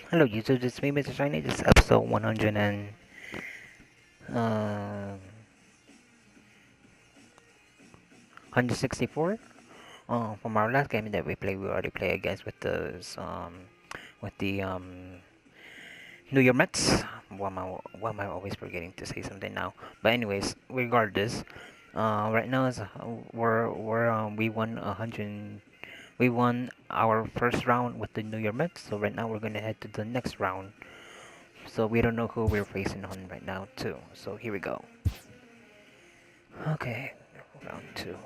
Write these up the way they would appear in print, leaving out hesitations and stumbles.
Hello YouTube, it's me Mr. Shiny. This is episode 164. From our last game that we played, we already played against with the New York Mets. Why am I always forgetting to say something now? But anyways, regardless, right now is we won 100. We won our first round with the New York Mets, so right now we're gonna head to the next round. So we don't know who we're facing on right now too. So here we go. Okay, round two.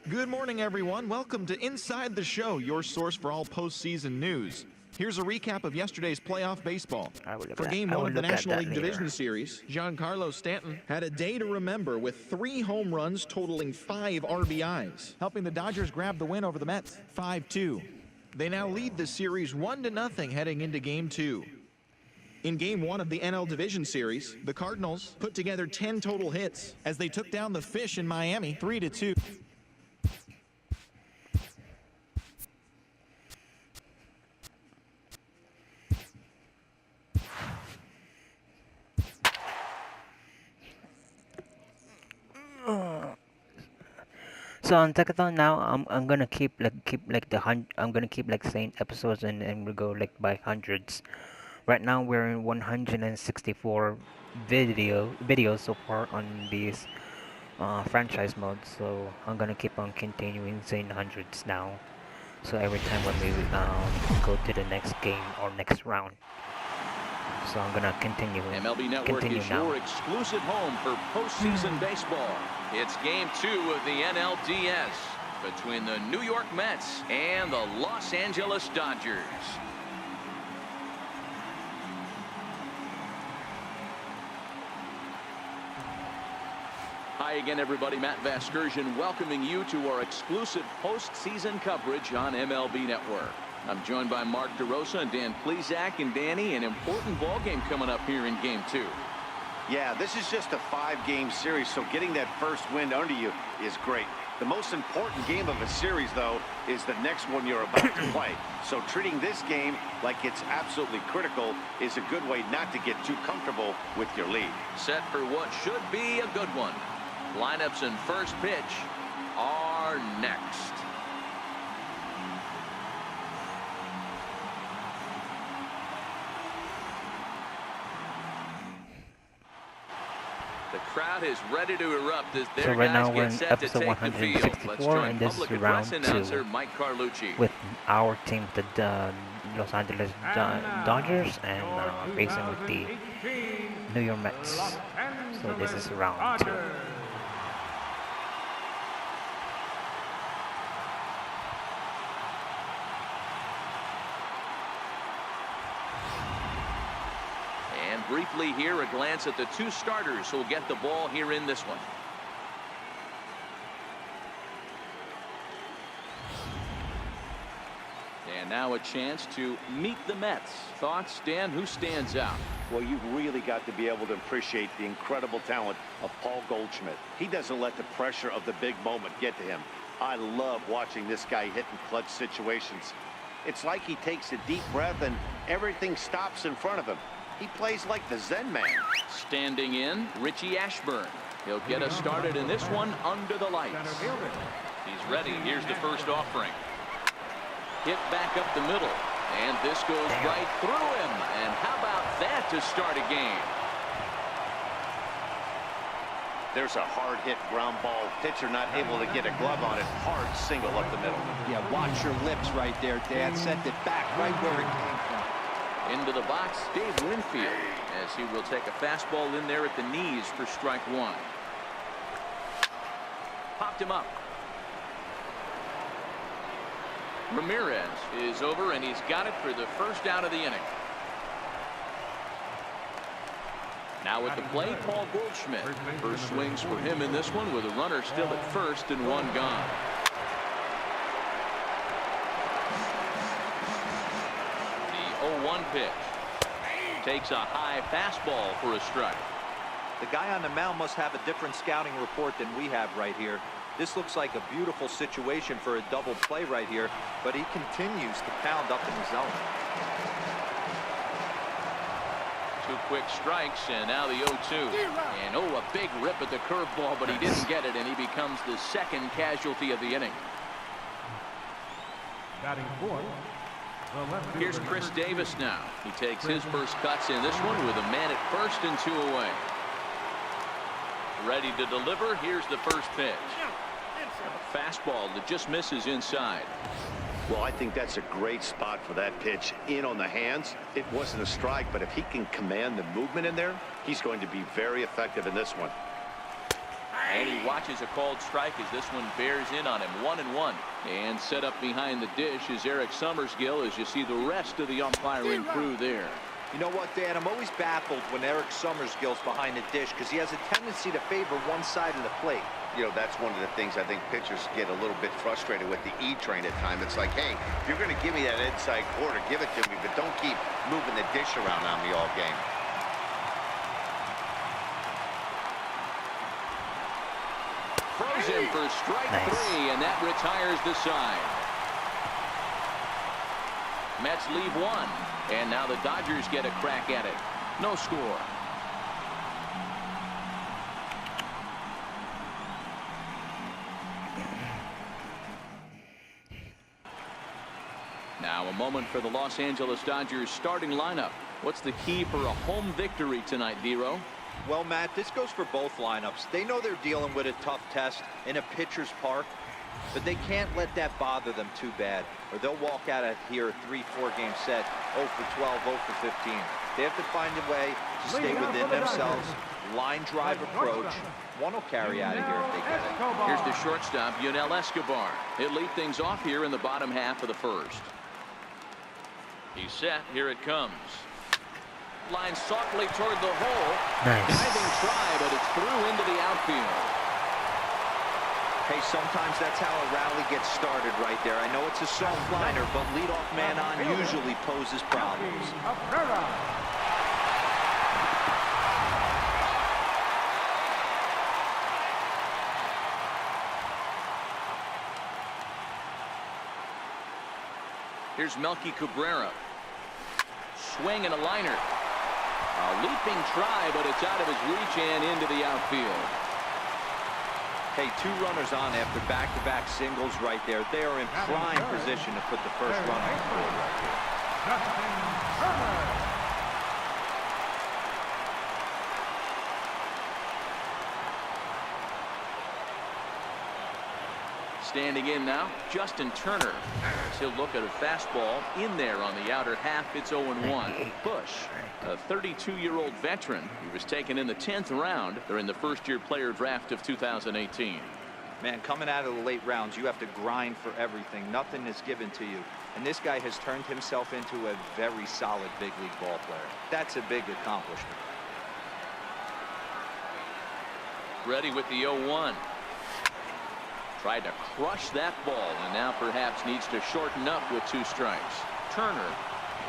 Good morning, everyone. Welcome to Inside the Show, your source for all postseason news. Here's a recap of yesterday's playoff baseball. For Game 1 of the National League Division Series, Giancarlo Stanton had a day to remember with 3 home runs totaling 5 RBIs, helping the Dodgers grab the win over the Mets 5-2. They now lead the series 1-0 heading into Game 2. In Game 1 of the NL Division Series, the Cardinals put together 10 total hits as they took down the Fish in Miami 3-2. So on Tekathon now, I'm gonna I'm gonna keep like saying episodes and we go like by hundreds. Right now we're in 164 videos so far on these franchise mode. So I'm gonna keep on continuing saying hundreds now. So every time when we go to the next game or next round. So I'm gonna MLB Network continue is now. your exclusive home for postseason baseball. It's Game 2 of the NLDS between the New York Mets and the Los Angeles Dodgers. Hi again, everybody. Matt Vasgersian welcoming you to our exclusive postseason coverage on MLB Network. I'm joined by Mark DeRosa and Dan Plesac. And Danny, an important ball game coming up here in Game 2. Yeah, this is just a 5-game series, so getting that first win under you is great. The most important game of a series, though, is the next one you're about to play. So treating this game like it's absolutely critical is a good way not to get too comfortable with your lead. Set for what should be a good one. Lineups and first pitch are next. The crowd is ready to erupt as their So right guys now we're get in set to episode take the field. Let's 164 join and this public is address round announcer 2 Mike Carlucci. with our team, the Los Angeles Dodgers, and facing with the New York Mets. So this is round 2. And briefly here, a glance at the 2 starters who will get the ball here in this one. And now a chance to meet the Mets. Thoughts, Dan? Who stands out? Well, you've really got to be able to appreciate the incredible talent of Paul Goldschmidt. He doesn't let the pressure of the big moment get to him. I love watching this guy hit in clutch situations. It's like he takes a deep breath and everything stops in front of him. He plays like the Zen man. Standing in, Richie Ashburn. He'll get us started in this one under the lights. He's ready. Here's the first offering. Hit back up the middle. And this goes right through him. And how about that to start a game? There's a hard hit ground ball. Pitcher not able to get a glove on it. Hard single up the middle. Yeah, watch your lips right there, Dad. Sent it back right where it came from. Into the box, Dave Winfield, as he will take a fastball in there at the knees for strike 1. Popped him up. Ramirez is over, and he's got it for the first out of the inning. Now at the plate, Paul Goldschmidt. First swings for him in this one with a runner still at first and 1 gone. The 0-1 pitch. Takes a high fastball for a strike. The guy on the mound must have a different scouting report than we have right here. This looks like a beautiful situation for a double play right here, but he continues to pound up in the zone. 2 quick strikes, and now the 0-2. And a big rip at the curveball, but he didn't get it, and he becomes the second casualty of the inning. Batting fourth, Here's Chris Davis now. He takes his first cuts in this one with a man at first and 2 away. Ready to deliver. Here's the first pitch. A fastball that just misses inside. Well, I think that's a great spot for that pitch. In on the hands. It wasn't a strike, but if he can command the movement in there, he's going to be very effective in this one. And he watches a called strike as this one bears in on him. 1-1. And set up behind the dish is Eric Summersgill as you see the rest of the umpiring crew there. You know what, Dan? I'm always baffled when Eric Summersgill's behind the dish because he has a tendency to favor one side of the plate. You know, that's one of the things I think pitchers get a little bit frustrated with the E-train at times. It's like, hey, if you're going to give me that inside quarter, give it to me, but don't keep moving the dish around on me all game. Frozen for strike 3, and that retires the side. Mets leave 1, and now the Dodgers get a crack at it. No score. Now a moment for the Los Angeles Dodgers starting lineup. What's the key for a home victory tonight, Dero? Well, Matt, this goes for both lineups. They know they're dealing with a tough test in a pitcher's park, but they can't let that bother them too bad, or they'll walk out of here a 3-4 game set, 0 for 12, 0 for 15. They have to find a way to stay within themselves, line drive approach. One will carry out of here if they get it. Here's the shortstop, Yunel Escobar. He'll lead things off here in the bottom half of the first. He's set. Here it comes. Line softly toward the hole. Diving try, but it's through into the outfield. Hey, sometimes that's how a rally gets started right there. I know it's a soft liner, but leadoff man on usually poses problems. Here's Melky Cabrera. Swing and a liner. A leaping try, but it's out of his reach and into the outfield. Hey, 2 runners on after back-to-back singles right there. They are in prime position to put the first run on the board right here. Standing in now, Justin Turner. He'll look at a fastball in there on the outer half. It's 0-1. Bush, a 32-year-old veteran. He was taken in the 10th round during the first-year player draft of 2018. Man, coming out of the late rounds, you have to grind for everything. Nothing is given to you. And this guy has turned himself into a very solid big league ball player. That's a big accomplishment. Ready with the 0-1. Tried to crush that ball, and now perhaps needs to shorten up with 2 strikes. Turner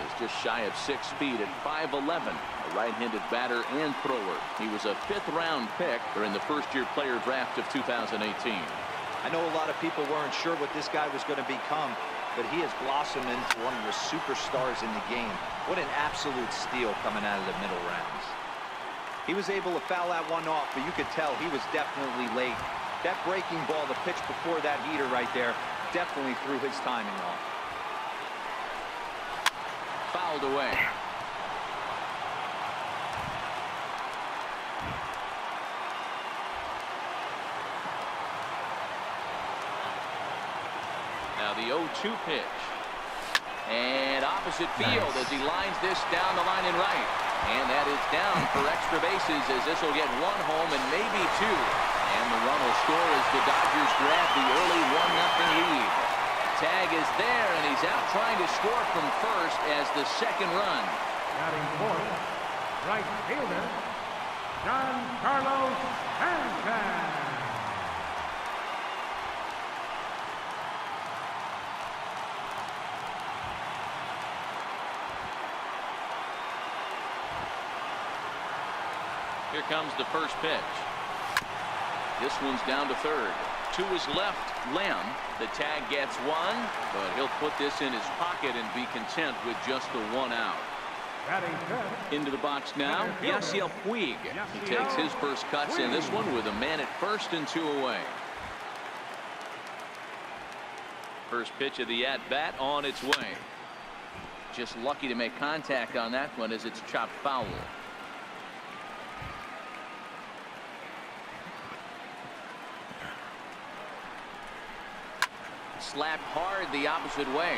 is just shy of 6 feet at 5'11", a right-handed batter and thrower. He was a 5th-round pick during the first-year player draft of 2018. I know a lot of people weren't sure what this guy was going to become, but he has blossomed into one of the superstars in the game. What an absolute steal coming out of the middle rounds. He was able to foul that one off, but you could tell he was definitely late. That breaking ball, the pitch before that heater right there, definitely threw his timing off. Fouled away. Now the 0-2 pitch. And opposite field as he lines this down the line and right. And that is down for extra bases as this will get 1 home and maybe 2. And the run will score as the Dodgers grab the early 1-0 lead. Tag is there, and he's out trying to score from first as the second run. Batting fourth, right fielder, Giancarlo Stanton. Here comes the first pitch. This one's down to third. to his left, Lamb. The tag gets one, but he'll put this in his pocket and be content with just the 1 out. Into the box now, Yasiel Puig. He takes his first cuts in this one with a man at first and 2 away. First pitch of the at-bat on its way. Just lucky to make contact on that one as it's chopped foul. Slapped hard the opposite way.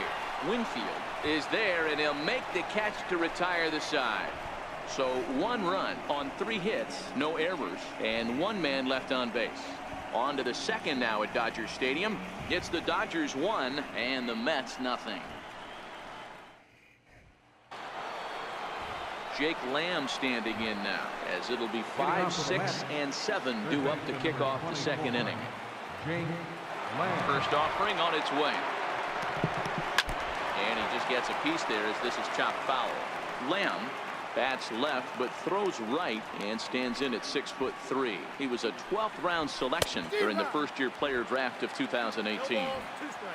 Winfield is there, and he'll make the catch to retire the side. So 1 run on 3 hits, no errors, and 1 man left on base. On to the second now at Dodger Stadium. It's the Dodgers 1 and the Mets nothing. Jake Lamb standing in now, as it'll be 5, 6, and 7 due up to kick off the second inning. First offering on its way. And he just gets a piece there as this is chopped foul. Lamb bats left but throws right and stands in at 6'3". He was a 12th round selection during the first-year player draft of 2018.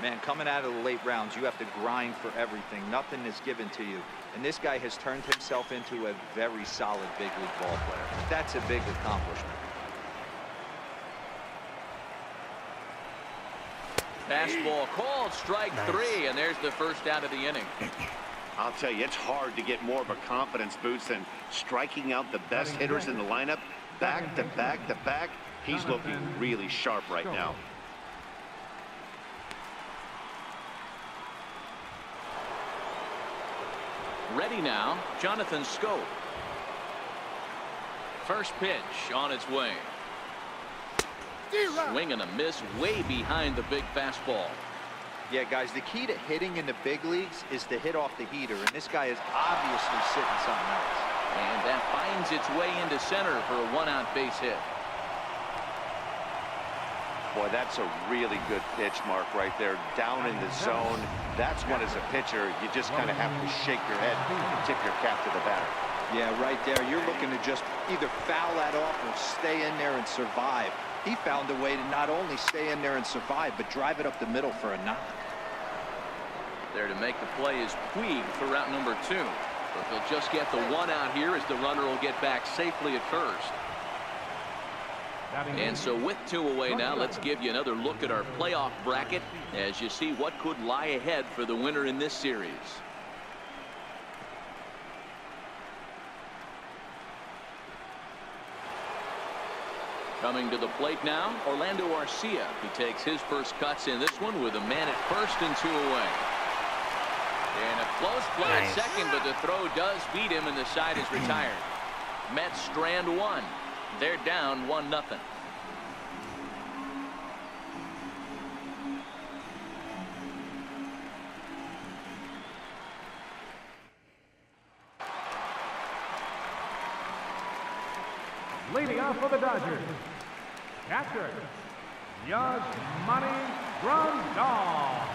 Man, coming out of the late rounds, you have to grind for everything. Nothing is given to you. And this guy has turned himself into a very solid big league ball player. That's a big accomplishment. Fastball called, strike 3, and there's the first out of the inning. I'll tell you, it's hard to get more of a confidence boost than striking out the best hitters in the lineup back to back to back. He's looking really sharp right now. Ready now, Jonathan Schoop. First pitch on its way. Swing and a miss way behind the big fastball. Yeah, guys, the key to hitting in the big leagues is to hit off the heater, and this guy is obviously sitting something else. And that finds its way into center for a 1-out base hit. Boy, that's a really good pitch, Mark, right there, down in the zone. That's when, as a pitcher, you just kind of have to shake your head and tip your cap to the batter. Yeah, right there. You're looking to just either foul that off or stay in there and survive. He found a way to not only stay in there and survive, but drive it up the middle for a knock. There to make the play is Puig for route number 2. But they'll just get the 1 out here as the runner will get back safely at first. And so with 2 away now, let's give you another look at our playoff bracket as you see what could lie ahead for the winner in this series. Coming to the plate now, Orlando Arcia. He takes his first cuts in this one with a man at first and 2 away. And a close play at second, but the throw does beat him and the side is retired. Mets strand 1. They're down 1-0. Leading off for the Dodgers, catcher, Yasmani Grandal.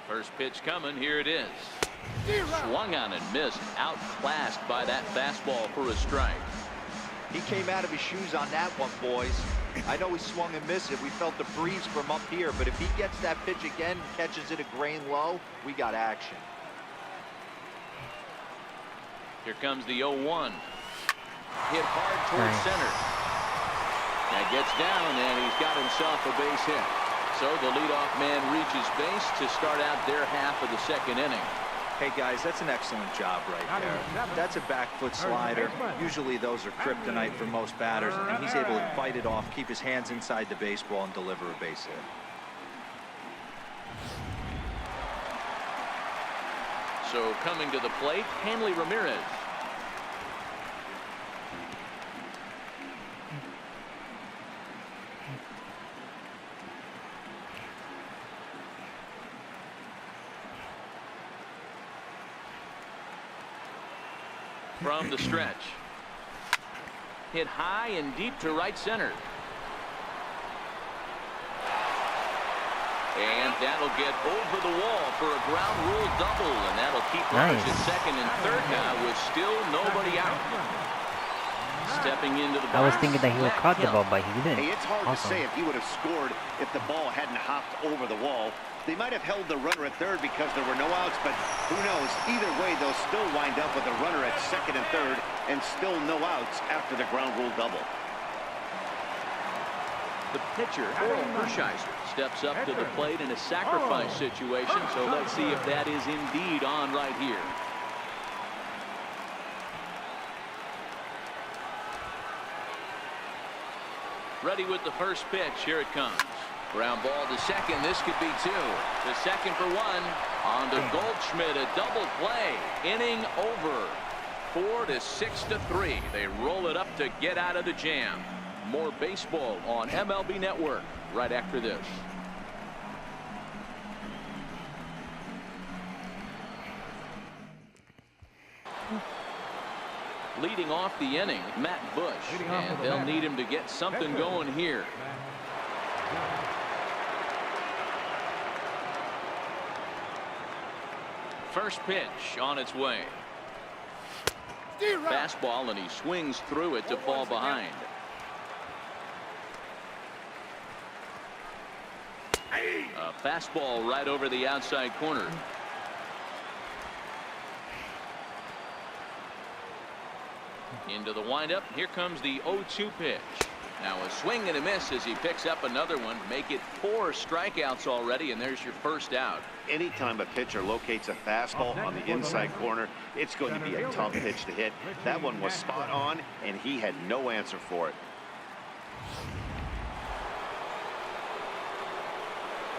First pitch coming. Here it is. Swung on and missed. Outclassed by that fastball for a strike. He came out of his shoes on that one, boys. I know he swung and missed it. We felt the breeze from up here, but if he gets that pitch again and catches it a grain low, we got action. Here comes the 0-1. Hit hard towards center. That gets down, and he's got himself a base hit. So the leadoff man reaches base to start out their half of the second inning. Hey, guys, that's an excellent job right there. That's a back foot slider. Usually those are kryptonite for most batters, and he's able to fight it off, keep his hands inside the baseball, and deliver a base hit. So coming to the plate, Hanley Ramirez. From the stretch. Hit high and deep to right center. that'll get over the wall for a ground rule double, and that'll keep runners at second and third now with still nobody out. Stepping into the box. I was thinking that he would caught the ball, but he didn't. Hey, it's hard to say if he would have scored if the ball hadn't hopped over the wall. They might have held the runner at third because there were no outs, but who knows? Either way, they'll still wind up with a runner at second and third and still no outs after the ground rule double. The pitcher, Hershiser, steps up to the plate in a sacrifice situation, so let's see if that is indeed on right here. Ready with the first pitch. Here it comes. Ground ball to second. This could be two. To second for one. On to Goldschmidt. A double play. Inning over. 4-6-3. They roll it up to get out of the jam. More baseball on MLB Network right after this. Leading off the inning, Matt Bush, and they'll need him to get something going here. First pitch on its way. Fastball, and he swings through it to fall behind. A fastball right over the outside corner. Into the windup. Here comes the 0-2 pitch. Now a swing and a miss as he picks up another one. Make it 4 strikeouts already, and there's your first out. Anytime a pitcher locates a fastball on the inside corner, it's going to be a tough pitch to hit. That one was spot on, and he had no answer for it.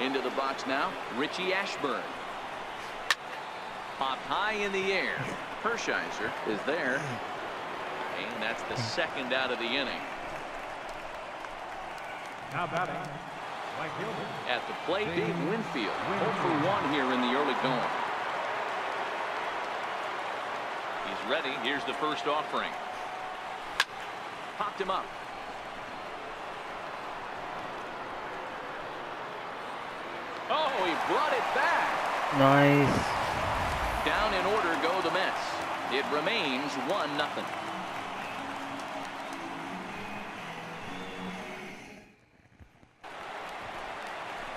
Into the box now, Richie Ashburn. Popped high in the air. Hershiser is there. And that's the second out of the inning. Now batting, right fielder. At the plate, Dave Winfield. 0 for 1 here in the early going. He's ready. Here's the first offering. Popped him up. Oh, he brought it back. Nice. Down in order go the Mets. It remains 1-0.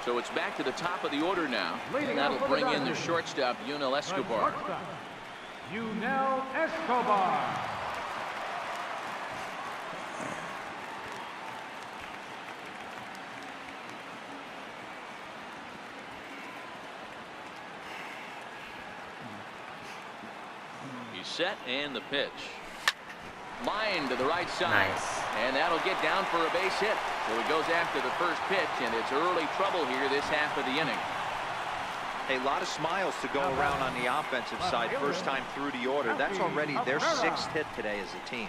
So it's back to the top of the order now. And that'll bring in the shortstop, Yunel Escobar. Yunel Escobar. He's set, and the pitch. Line to the right side. Nice. And that'll get down for a base hit. So he goes after the first pitch, and it's early trouble here this half of the inning. A lot of smiles to go around on the offensive side. First time through the order. That's already their 6th hit today as a team.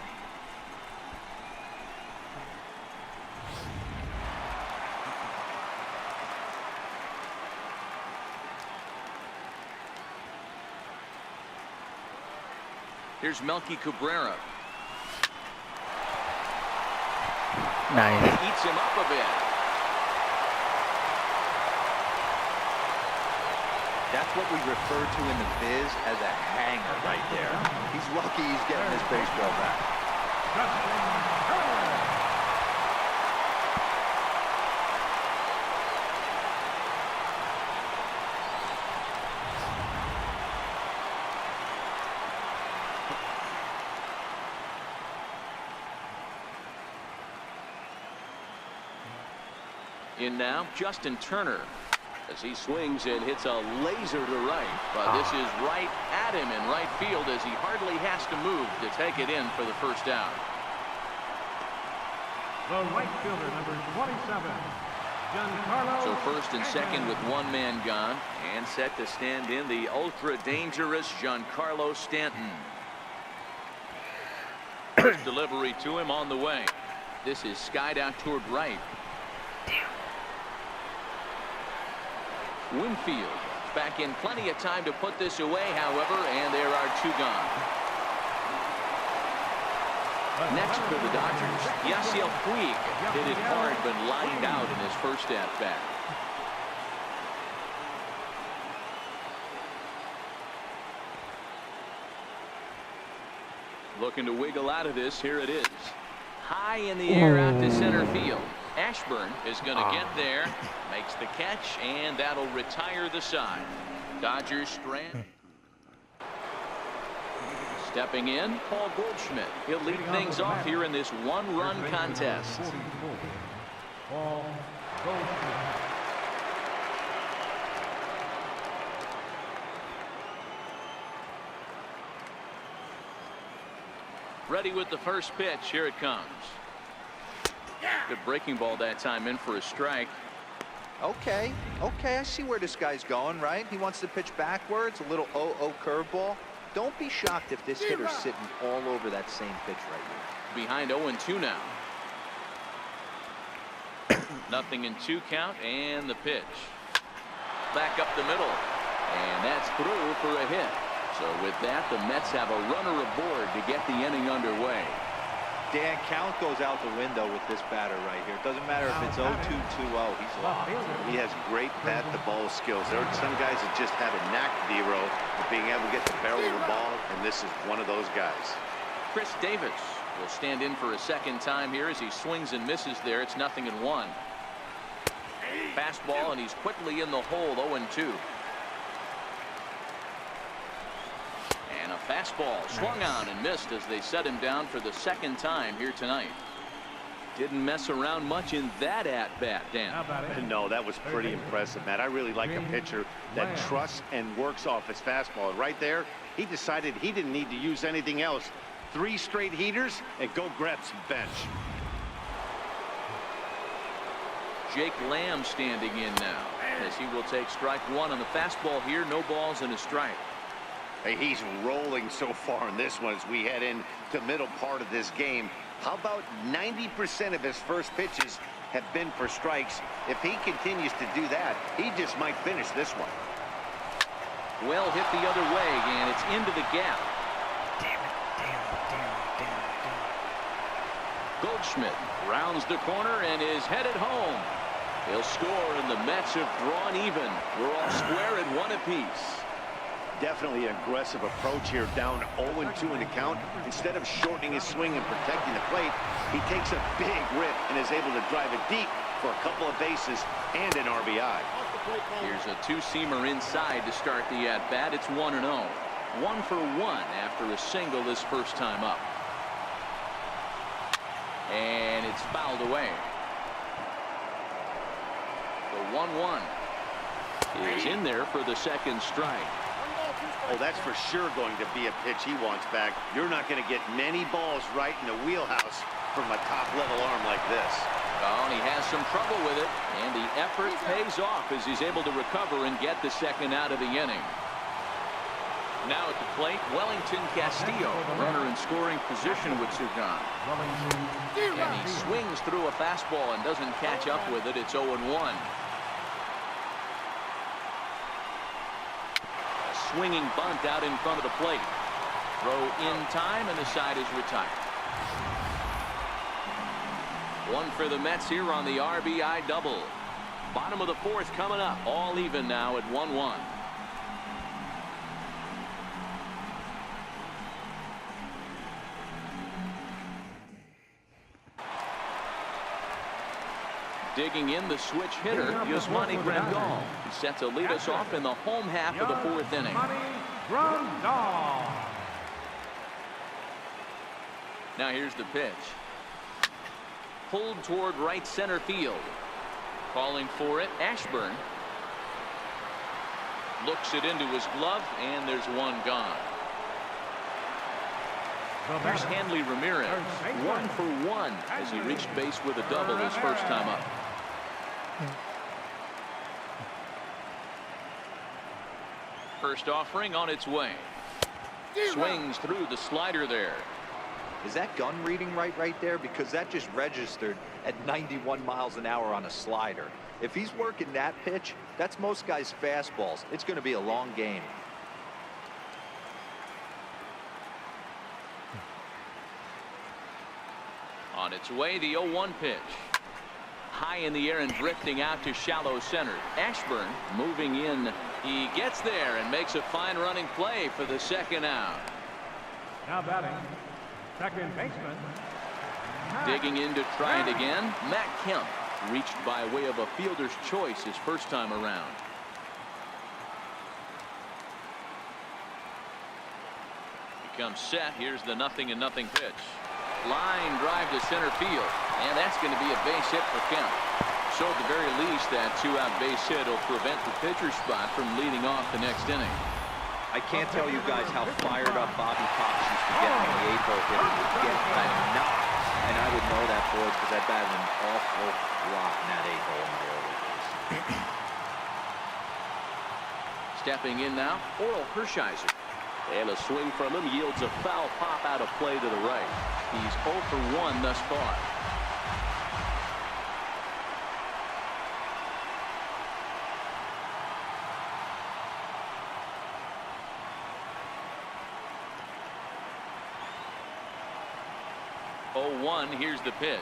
Here's Melky Cabrera. Nice. Eats him up a bit. That's what we refer to in the biz as a hanger right there. He's lucky he's getting his baseball back. In now, Justin Turner, as he swings and hits a laser to right. But this is right at him in right field as he hardly has to move to take it in for the first out. The right fielder, number 27, Giancarlo. So first and second with one man gone, and set to stand in the ultra dangerous Giancarlo Stanton. First delivery to him on the way. This is skied out toward right. Winfield back in plenty of time to put this away, however, and there are 2 gone. Next for the Dodgers, Yasiel Puig hit it hard but lined out in his first at bat. Looking to wiggle out of this. Here it is. High in the air out to center field. Ashburn is going to get there. Makes the catch, and that'll retire the side. Dodgers strand. Stepping in, Paul Goldschmidt. He'll lead things off here in this one-run contest. Paul Goldschmidt. Ready with the first pitch. Here it comes. Good breaking ball that time, in for a strike. Okay, I see where this guy's going, right? He wants to pitch backwards, a little 0-0 curveball. Don't be shocked if this hitter's sitting all over that same pitch right here. Behind 0-2 now. Nothing in 2 count, and the pitch. Back up the middle, and that's through for a hit. So with that, the Mets have a runner aboard to get the inning underway. Dan, count goes out the window with this batter right here. It doesn't matter if it's 0-2, 2-0. He's locked. He has great bat-to-ball skills. There are some guys that just have a knack, Dero, of being able to get the barrel of the ball, and this is one of those guys. Chris Davis will stand in for a second time here as he swings and misses there. It's 0-1. Fastball, and he's quickly in the hole, 0-2. And a fastball swung on and missed as they set him down for the second time here tonight. Didn't mess around much in that at-bat, Dan. No, that was pretty impressive, Matt. I really like a pitcher that trusts and works off his fastball. Right there, he decided he didn't need to use anything else. 3 straight heaters and go grab some bench. Jake Lamb standing in now as he will take strike 1 on the fastball here. No balls and a strike. Hey, he's rolling so far in this one as we head into the middle part of this game. How about 90% of his first pitches have been for strikes? If he continues to do that, he just might finish this one. Well hit the other way, and it's into the gap. Goldschmidt rounds the corner and is headed home. He'll score, and the Mets have drawn even. We're all square at 1 apiece. Definitely an aggressive approach here, down 0-2 in the count. Instead of shortening his swing and protecting the plate, he takes a big rip and is able to drive it deep for a couple of bases and an RBI. Here's a 2-seamer inside to start the at-bat. It's 1-0. 1 for 1 after a single this first time up. And it's fouled away. The 1-1 is in there for the second strike. Oh, that's for sure going to be a pitch he wants back. You're not going to get many balls right in the wheelhouse from a top-level arm like this. Oh, and he has some trouble with it, and the effort pays off as he's able to recover and get the second out of the inning. Now at the plate, Wellington Castillo, runner in scoring position with Sugan. And he swings through a fastball and doesn't catch up with it. It's 0-1. Swinging bunt out in front of the plate. Throw in time, and the side is retired. 1 for the Mets here on the RBI double. Bottom of the 4th coming up. All even now at 1-1. Digging in, the switch hitter, Yasmani Grandal. He's set to lead us off in the home half of the 4th inning. Now here's the pitch. Pulled toward right center field. Calling for it, Ashburn. Looks it into his glove, and there's one gone. Here's Hanley Ramirez, 1 for 1 as he reached base with a double his first time up. First offering on its way. Swings through the slider there. Is that gun reading right there? Because that just registered at 91 miles an hour on a slider. If he's working that pitch, that's most guys' fastballs. It's going to be a long game. On its way, the 0-1 pitch. High in the air and drifting out to shallow center. Ashburn moving in. He gets there and makes a fine running play for the second out. Now batting, Second baseman. Digging in to try it again. Matt Kemp reached by way of a fielder's choice his first time around. Becomes set. Here's the 0-0 pitch. Line drive to center field, and that's going to be a base hit for Kemp. So at the very least, that 2-out base hit will prevent the pitcher's spot from leading off the next inning. I can't tell you guys how fired up Bobby Cox used to get when the 8-hole hitter would get that knock. And I would know that, boys, because I batted an awful lot in that 8-hole in my early days. Stepping in now, Oral Hershiser. And a swing from him yields a foul pop out of play to the right. He's 0 for 1 thus far. Here's the pitch.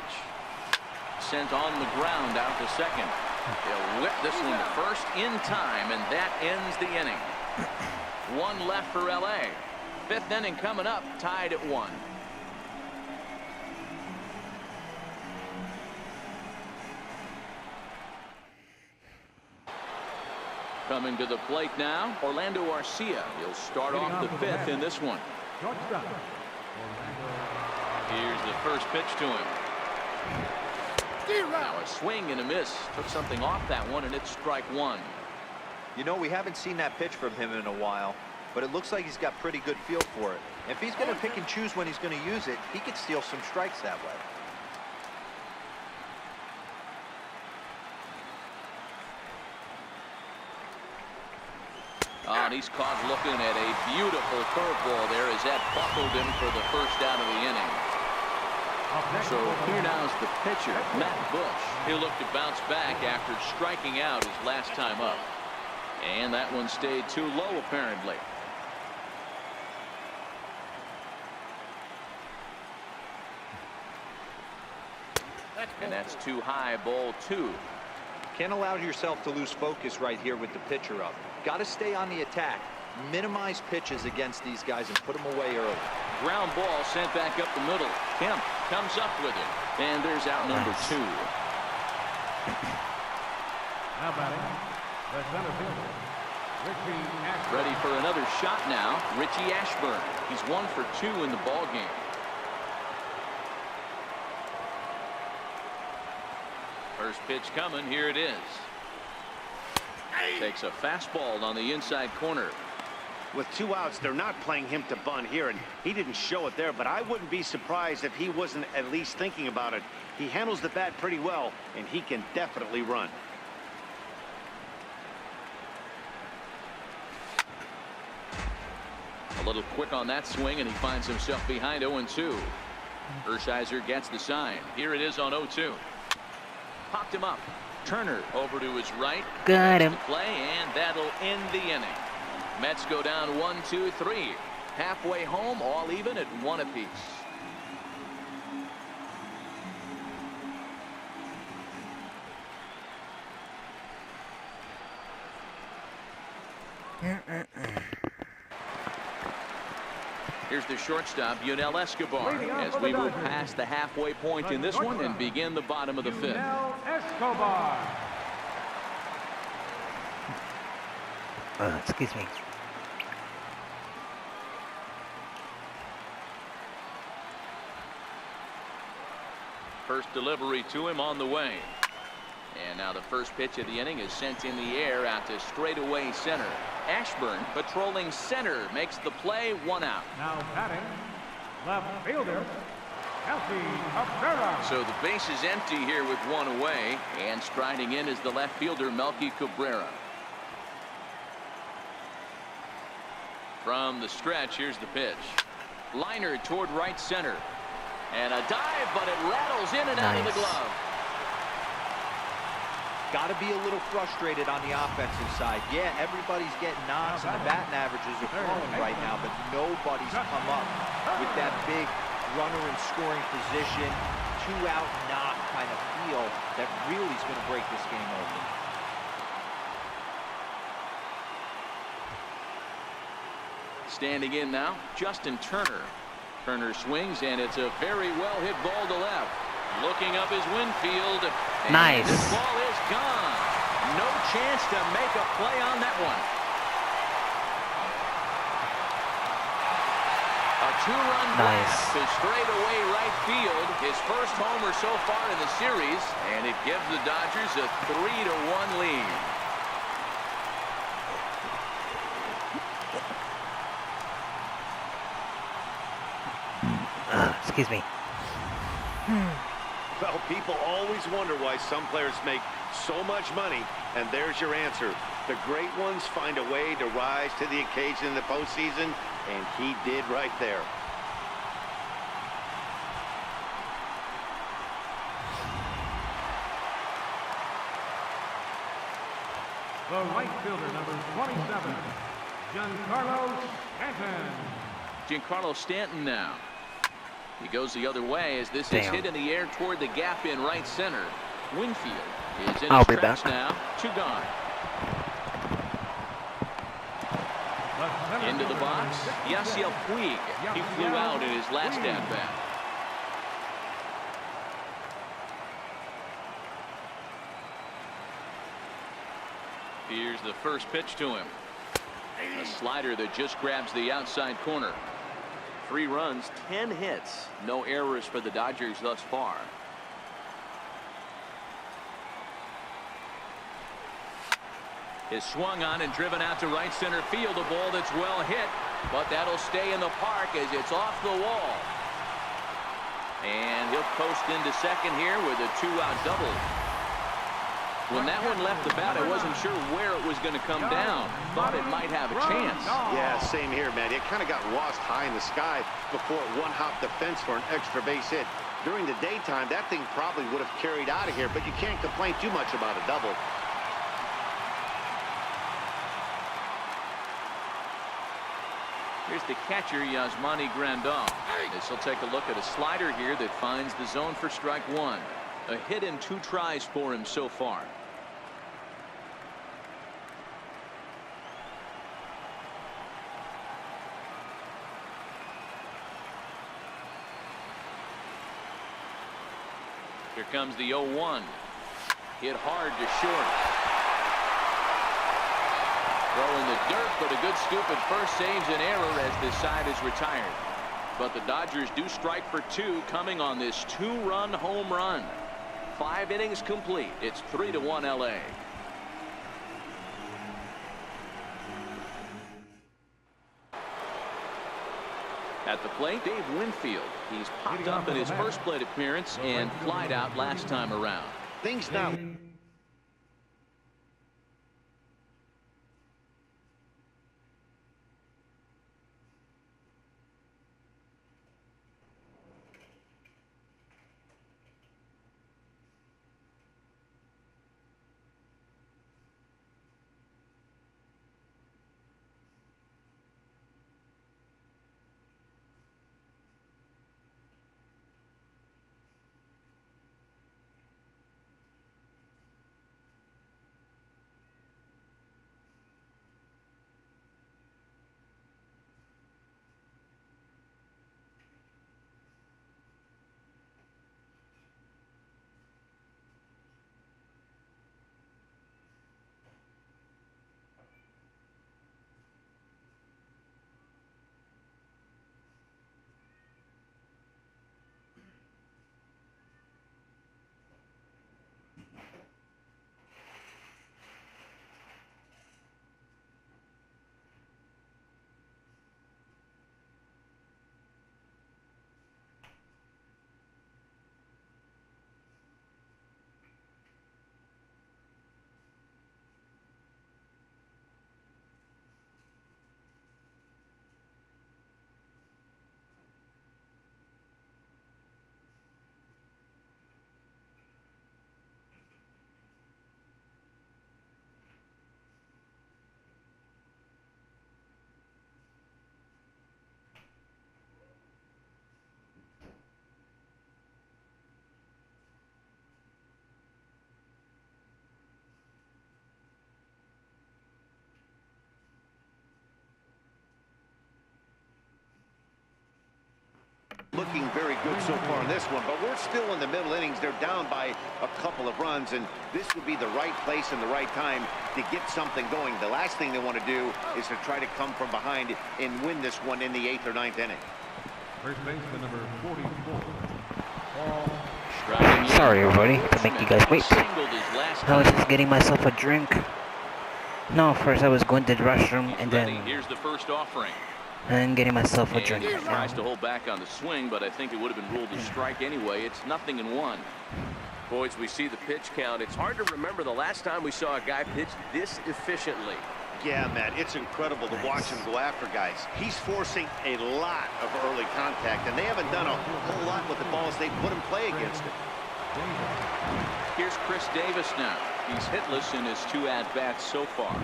Sent on the ground out to second. They'll whip this one to first in time, and that ends the inning. One left for LA. Fifth inning coming up, tied at 1. Coming to the plate now, Orlando Arcia. He'll start off the fifth in this one. Here's the first pitch to him. Now a swing and a miss. Took something off that one, and it's strike 1. You know, we haven't seen that pitch from him in a while, but it looks like he's got pretty good feel for it. If he's going to pick and choose when he's going to use it, he could steal some strikes that way. And he's caught looking at a beautiful curveball there as that buckled him for the first out of the inning. So here now is the pitcher, Matt Bush. He'll look to bounce back after striking out his last time up. And that one stayed too low, apparently. And that's too high, ball 2. Can't allow yourself to lose focus right here with the pitcher up. Got to stay on the attack. Minimize pitches against these guys and put them away early. Ground ball sent back up the middle. Kemp comes up with it. And there's out number 2. Now batting, the center fielder, Richie Ashburn. Ready for another shot now, Richie Ashburn. He's 1 for 2 in the ball game. First pitch coming. Here it is. Takes a fastball on the inside corner. With 2 outs, they're not playing him to bunt here, and he didn't show it there, but I wouldn't be surprised if he wasn't at least thinking about it. He handles the bat pretty well, and he can definitely run. A little quick on that swing, and he finds himself behind 0-2. Hershiser gets the sign. Here it is on 0-2. Popped him up. Turner over to his right. Got him. Play, and that'll end the inning. Mets go down 1-2-3. Halfway home, all even at 1 apiece. Here's the shortstop, Yunel Escobar, as we move past the halfway point in this one and begin the bottom of the fifth. Yunel Escobar. Excuse me. First delivery to him on the way. And now the first pitch of the inning is sent in the air out to straightaway center. Ashburn patrolling center makes the play, 1 out. Now batting, left fielder, Melky Cabrera. So the base is empty here with 1 away, and striding in is the left fielder Melky Cabrera. From the stretch, here's the pitch. Liner toward right center. And a dive, but it rattles in and out of the glove. Got to be a little frustrated on the offensive side. Yeah, everybody's getting knocks and the batting averages are flowing right now, but nobody's come up with that big runner in scoring position, 2-out knock kind of feel that really is going to break this game open. Standing in now, Justin Turner. Turner swings, and it's a very well hit ball to left. Looking up is Winfield. And nice. This ball is gone. No chance to make a play on that one. A two-run blast to straightaway right field. His first homer so far in the series, and it gives the Dodgers a 3-1 lead. Excuse me. Well, people always wonder why some players make so much money, and there's your answer. The great ones find a way to rise to the occasion in the postseason, and he did right there. The right fielder, number 27, Giancarlo Stanton. Giancarlo Stanton now. He goes the other way as this is hit in the air toward the gap in right center. Winfield is in his tracks now. 2 gone. Into the box, Yasiel Puig. He flew out in his last at-bat. Here's the first pitch to him. A slider that just grabs the outside corner. 3 runs, 10 hits. No errors for the Dodgers thus far. Is swung on and driven out to right center field. A ball that's well hit, but that'll stay in the park as it's off the wall. And he'll post into second here with a 2-out double. When that one left the bat, I wasn't sure where it was going to come down. Thought it might have a chance. Yeah, same here, man. It kind of got lost high in the sky before it one-hopped the fence for an extra base hit. During the daytime, that thing probably would have carried out of here, but you can't complain too much about a double. Here's the catcher, Yasmani Grandal. This will take a look at a slider here that finds the zone for strike 1. A hit in 2 tries for him so far. Here comes the 0-1. Hit hard to short. Throw in the dirt, but a good scoop at first saves an error as this side is retired. But the Dodgers do strike for 2 coming on this 2-run home run. 5 innings complete. It's 3-1 LA. At the plate, Dave Winfield. He's popped up in his first plate appearance and flied out last time around. Things now. so far in this one, but we're still in the middle innings. They're down by a couple of runs, and this would be the right place and the right time to get something going. The last thing they want to do is to try to come from behind and win this one in the 8th or 9th inning. First baseman number 44. Sorry, everybody, to make you guys wait. I was just getting myself a drink. No, first I was going to the restroom, and then here's the first offering. And getting myself a drink. He tries to hold back on the swing, but I think it would have been ruled a strike anyway. It's 0-1. Boys, we see the pitch count. It's hard to remember the last time we saw a guy pitch this efficiently. Yeah, Matt, it's incredible to watch him go after guys. He's forcing a lot of early contact, and they haven't done a whole lot with the balls they put in play against it. Here's Chris Davis now. He's hitless in his 2 at-bats so far.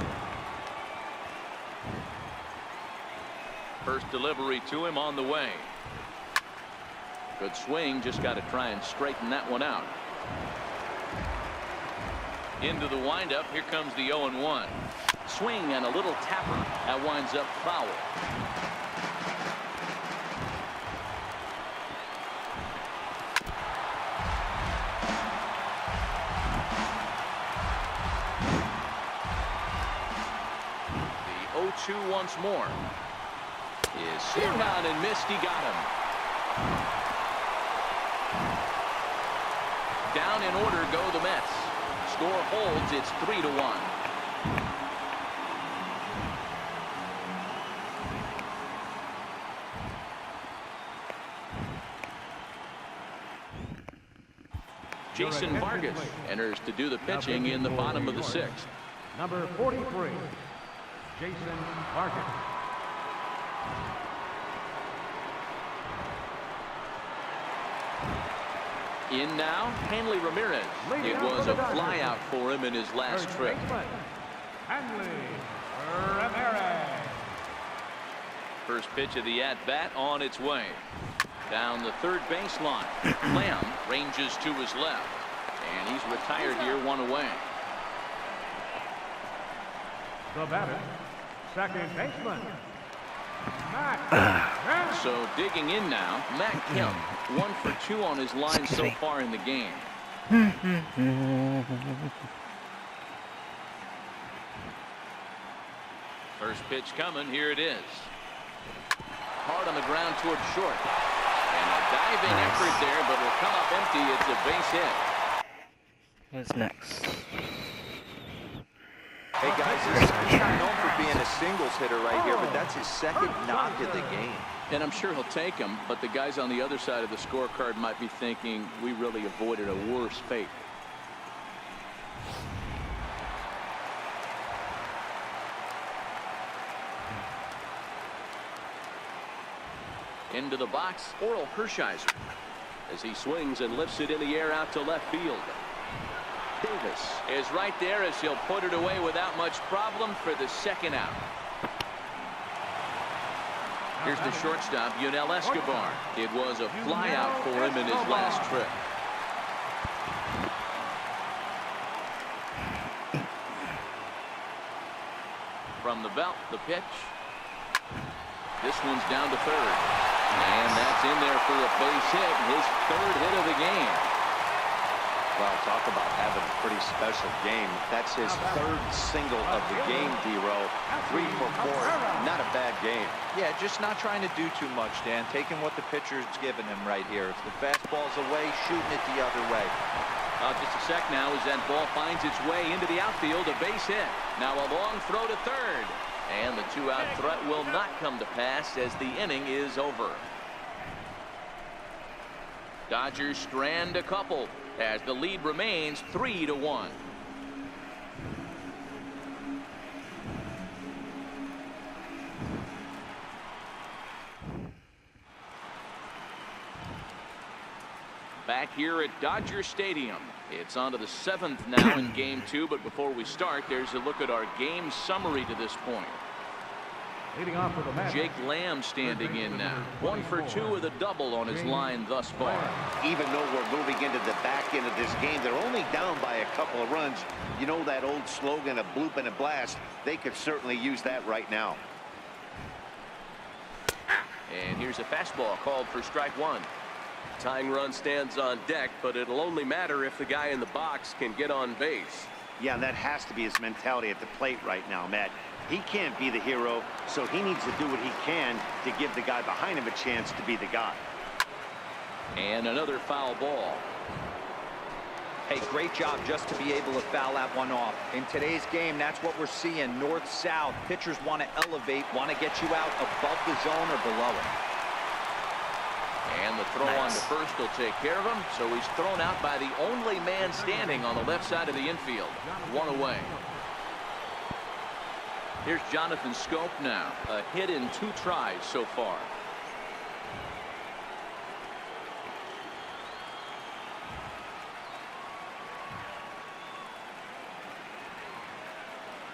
First delivery to him on the way. Good swing, just got to try and straighten that one out. Into the windup, here comes the 0-1. Swing and a little tapper. That winds up foul. The 0-2 once more. Is swung on and missed. He got him. Down in order go the Mets. Score holds. It's 3-1. Jason Vargas enters to do the pitching in the bottom of the 6th. Number 43, Jason Vargas. In now, Hanley Ramirez. It was a flyout for him in his last trip. Hanley Ramirez. First pitch of the at-bat on its way. Down the third baseline. Lamb ranges to his left. And he's retired here, 1 away. The batter, second baseman, Matt. So digging in now, Matt Kemp. 1 for 2 on his line so far in the game. First pitch coming. Here it is. Hard on the ground toward short. And a diving effort there, but it'll come up empty. It's a base hit. What's next? Hey guys, he's not known for being a singles hitter right here, but that's his 2nd knock of the game. And I'm sure he'll take him, but the guys on the other side of the scorecard might be thinking we really avoided a worse fate. Into the box, Oral Hershiser, as he swings and lifts it in the air out to left field. Davis is right there as he'll put it away without much problem for the 2nd out. Here's the shortstop, Yunel Escobar. It was a flyout for him in his last trip. From the belt, the pitch. This one's down to third. And that's in there for a base hit, his 3rd hit of the game. Well, talk about having a pretty special game. That's his 3rd single of the game, D-Row. 3 for 4. Not a bad game. Yeah, just not trying to do too much, Dan. Taking what the pitcher's giving him right here. If the fastball's away, shooting it the other way. Just a sec now as that ball finds its way into the outfield, a base hit. Now a long throw to third. And the 2-out threat will not come to pass as the inning is over. Dodgers strand a couple as the lead remains 3-1. Back here at Dodger Stadium. It's on to the 7th now in game 2, but before we start, there's a look at our game summary to this point. Leading off for the match, Jake Lamb standing in now. 1 for 2 with a double on his line thus far. Even though we're moving into the back end of this game, they're only down by a couple of runs. You know that old slogan, a bloop and a blast? They could certainly use that right now. And here's a fastball called for strike 1. Tying run stands on deck, but it'll only matter if the guy in the box can get on base. Yeah, and that has to be his mentality at the plate right now, Matt. He can't be the hero, so he needs to do what he can to give the guy behind him a chance to be the guy. And another foul ball. Hey, great job just to be able to foul that one off. In today's game, that's what we're seeing. North-south. Pitchers want to elevate, want to get you out above the zone or below it. And the throw on to first will take care of him. So he's thrown out by the only man standing on the left side of the infield. One away. Here's Jonathan Scope now. A hit in 2 tries so far.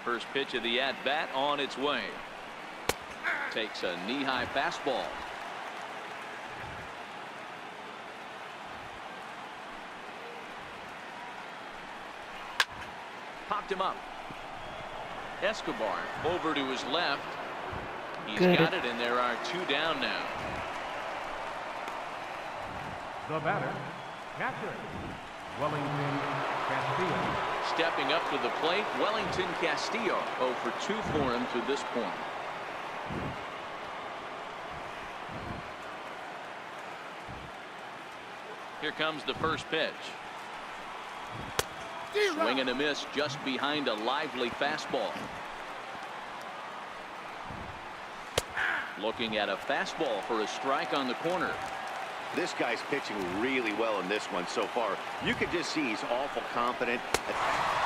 First pitch of the at-bat on its way. Takes a knee-high fastball. Popped him up. Escobar over to his left. He's got it, and there are 2 down now. The batter, catcher, Wellington Castillo. Stepping up to the plate, Wellington Castillo. 0 for 2 for him to this point. Here comes the first pitch. Swing and a miss just behind a lively fastball. Looking at a fastball for a strike on the corner. This guy's pitching really well in this one so far. You could just see he's awful confident.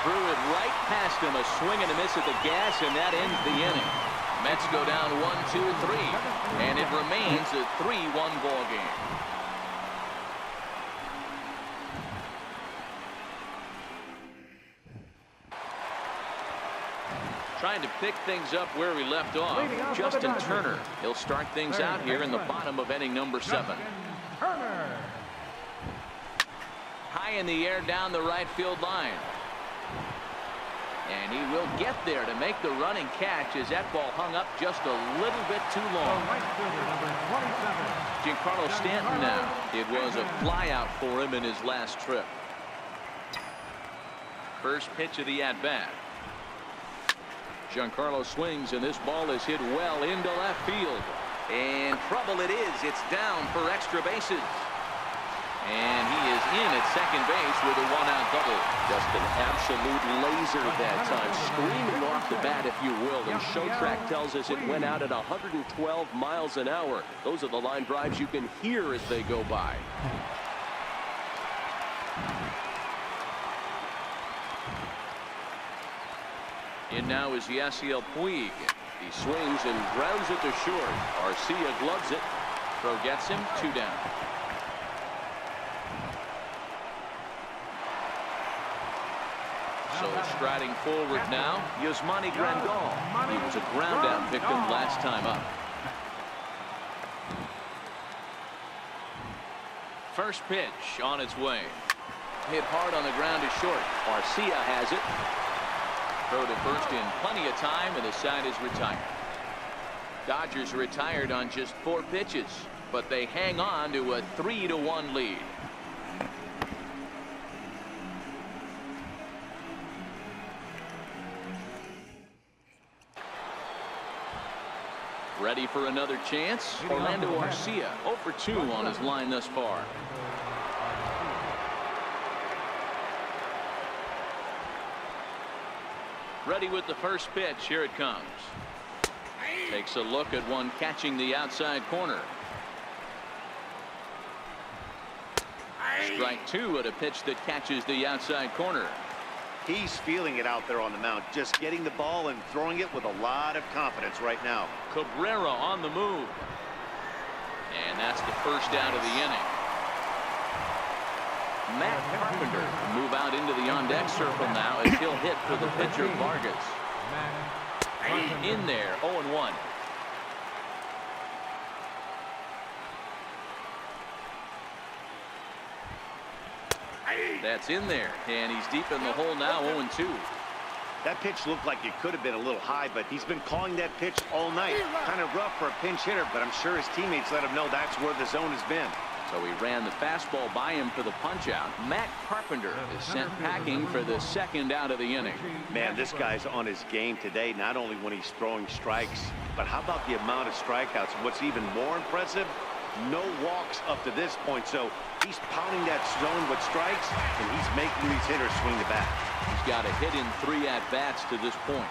Threw it right past him. A swing and a miss at the gas, and that ends the inning. Mets go down 1-2-3, and it remains a 3-1 ball game. Trying to pick things up where we left off. Justin Turner. He'll start things out here in the bottom of inning number 7. High in the air down the right field line. And he will get there to make the running catch as that ball hung up just a little bit too long. Giancarlo Stanton now. It was a fly out for him in his last trip. First pitch of the at-bat. Giancarlo swings, and this ball is hit well into left field. And trouble it is. It's down for extra bases. And he is in at second base with a 1-out double. Just an absolute laser that time. Screaming off the bat, if you will. And Showtrack tells us it went out at 112 miles an hour. Those are the line drives you can hear as they go by. In now is Yasiel Puig. He swings and grounds it to short. Arcia gloves it. Throw gets him. 2 down. So striding forward now, Yasmani Grandal. He was a ground out victim last time up. First pitch on its way. Hit hard on the ground to short. Arcia has it. Throw to first in plenty of time, and the side is retired. Dodgers retired on just 4 pitches, but they hang on to a 3-1 lead. Ready for another chance? Orlando Arcia 0 for 2 on his line thus far. Ready with the first pitch. Here it comes. Takes a look at one catching the outside corner. Strike 2 at a pitch that catches the outside corner. He's feeling it out there on the mound, just getting the ball and throwing it with a lot of confidence right now. Cabrera on the move. And that's the first out of the inning. Matt Carpenter will move out into the on-deck circle now as he'll hit for the pitcher Vargas. In there, 0-1. That's in there, and he's deep in the hole now, 0-2. That pitch looked like it could have been a little high, but he's been calling that pitch all night. Kind of rough for a pinch hitter, but I'm sure his teammates let him know that's where the zone has been. So he ran the fastball by him for the punch-out. Matt Carpenter is sent packing for the second out of the inning. Man, this guy's on his game today, not only when he's throwing strikes, but how about the amount of strikeouts? And what's even more impressive, no walks up to this point. So he's pounding that zone with strikes, and he's making these hitters swing the bat. He's got a hit in 3 at-bats to this point.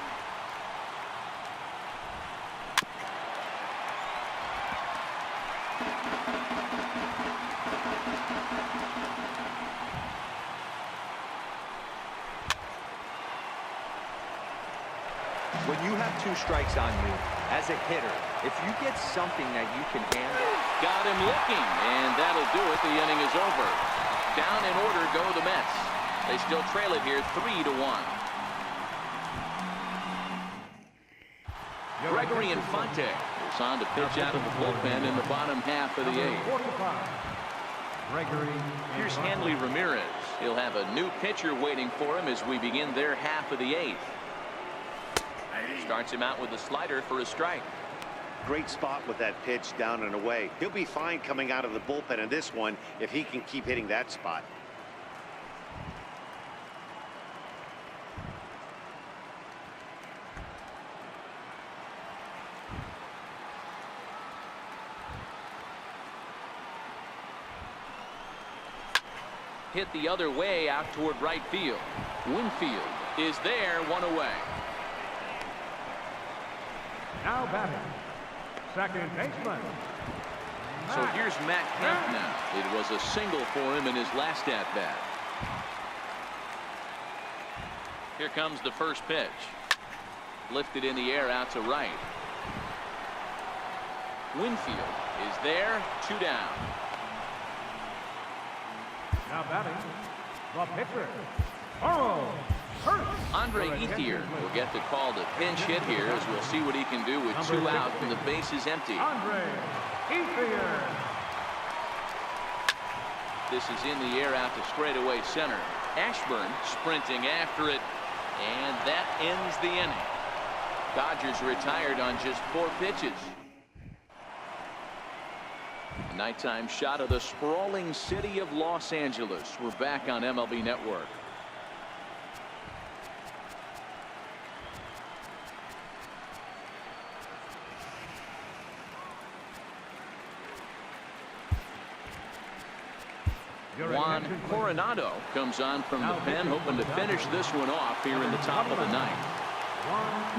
When you have 2 strikes on you, as a hitter, if you get something that you can handle. Got him looking, and that'll do it. The inning is over. Down in order go the Mets. They still trail it here 3-1. Gregory Infante is on to pitch out of the bullpen in the bottom half of the 8th. Here's Hanley Ramirez. He'll have a new pitcher waiting for him as we begin their half of the 8th. Starts him out with a slider for a strike. Great spot with that pitch down and away. He'll be fine coming out of the bullpen in this one if he can keep hitting that spot. Hit the other way out toward right field. Winfield is there, 1 away. Now batting, second baseman. So here's Matt Kemp now. It was a single for him in his last at-bat. Here comes the first pitch. Lifted in the air out to right. Winfield is there, 2 down. Now batting, the pitcher, Burrow. Andre Ethier will get the call to pinch hit here, as we'll see what he can do with 2 out and the base is empty. Andre Ethier. This is in the air out to straightaway center. Ashburn sprinting after it, and that ends the inning. Dodgers retired on just 4 pitches. A nighttime shot of the sprawling city of Los Angeles. We're back on MLB Network. Juan Coronado comes on from the pen, hoping to finish this one off here in the top of the 9th.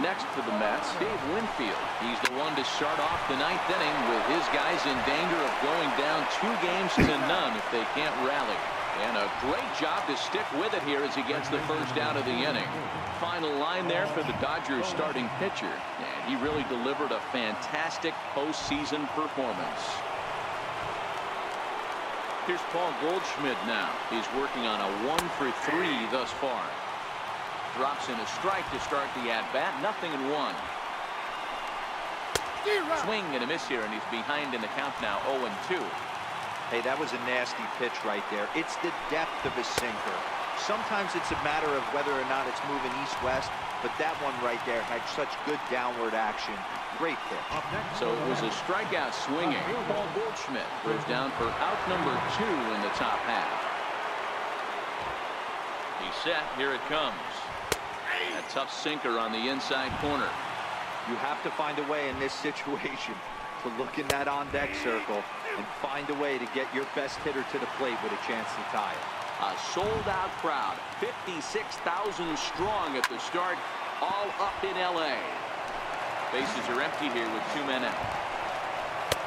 Next for the Mets, Dave Winfield. He's the one to start off the 9th inning with his guys in danger of going down 2-0 if they can't rally. And a great job to stick with it here as he gets the first out of the inning. Final line there for the Dodgers starting pitcher. And he really delivered a fantastic postseason performance. Here's Paul Goldschmidt now. He's working on a 1-for-3 thus far. Drops in a strike to start the at-bat. 0-1. Swing and a miss here, and he's behind in the count now, 0-2. Hey, that was a nasty pitch right there. It's the depth of his sinker. Sometimes it's a matter of whether or not it's moving east-west, but that one right there had such good downward action. Great pitch. So it was a strikeout swinging. Paul Goldschmidt goes down for out number 2 in the top half. He's set. Here it comes. A tough sinker on the inside corner. You have to find a way in this situation to look in that on-deck circle and find a way to get your best hitter to the plate with a chance to tie it. A sold-out crowd, 56,000 strong at the start, all up in L.A. Bases are empty here with 2 men out.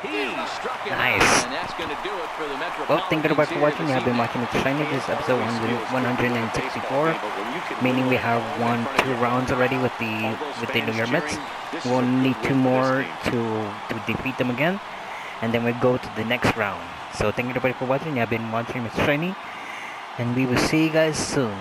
He struck it out, and that's going to do it for the Metropolitan. Well, thank you everybody for watching. You have been watching the Shiny. This is episode 164, meaning we have won 2 rounds already with the New York Mets. We'll need 2 more to defeat them again, and then we go to the next round. So thank you everybody for watching. You have been watching Mr. Shiny, and we will see you guys soon.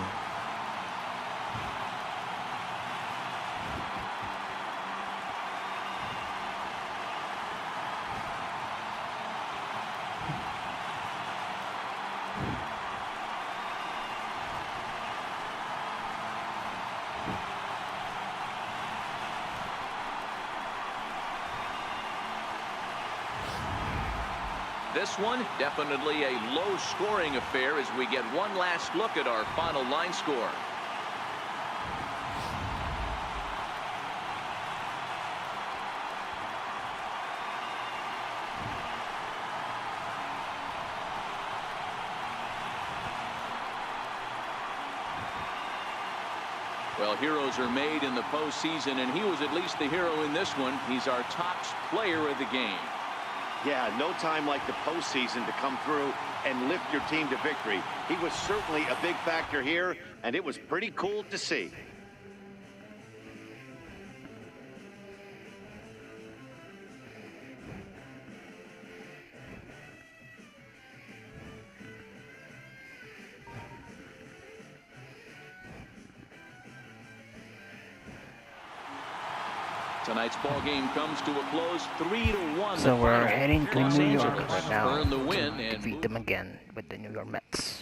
This one, definitely a low-scoring affair as we get one last look at our final line score. Well, heroes are made in the postseason, and he was at least the hero in this one. He's our top player of the game. Yeah, no time like the postseason to come through and lift your team to victory. He was certainly a big factor here, and it was pretty cool to see. Tonight's ball game comes to a close, 3-1. So we're heading to Los New York Angeles right now earn the win to and defeat them again with the New York Mets.